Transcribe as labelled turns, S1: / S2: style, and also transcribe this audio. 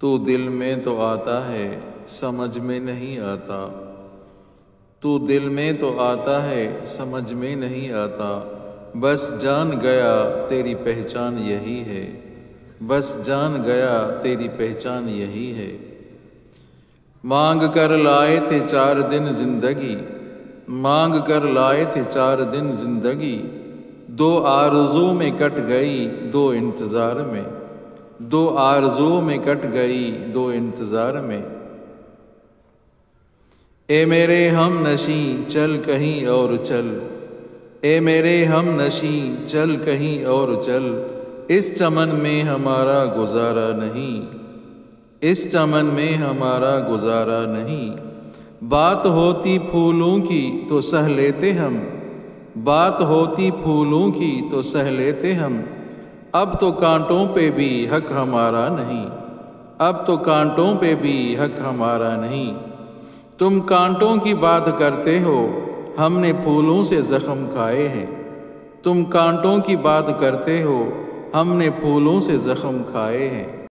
S1: تو دل میں تو آتا ہے سمجھ میں نہیں آتا، تو دل میں تو آتا ہے سمجھ میں نہیں آتا، بس جان گیا تیری پہچان یہی ہے، بس جان گیا تیری پہچان یہی ہے۔ مانگ کر لائے تھے 4 دن زندگی، مانگ کر لائے تھے 4 دن زندگی، 2 آرزو میں کٹ گئی 2 انتظار میں، 2 آرزو میں کٹ گئی 2 انتظار میں۔ اے میرے ہم نشیں چل کہیں اور چل، اے میرے ہم نشیں چل کہیں اور چل، اس چمن میں ہمارا گزارا نہیں، اس چمن میں ہمارا گزارا نہیں۔ بات ہوتی پھولوں کی تو سہ لیتے ہم، بات ہوتی پھولوں کی تو سہ لیتے ہم، اب تو کانٹوں پہ بھی حق ہمارا نہیں، اب تو کانٹوں پہ بھی حق ہمارا نہیں۔ تم کانٹوں کی بات کرتے ہو، ہم نے پھولوں سے زخم کھائے ہیں، تم کانٹوں کی بات کرتے ہو، ہم نے پھولوں سے زخم کھائے ہیں۔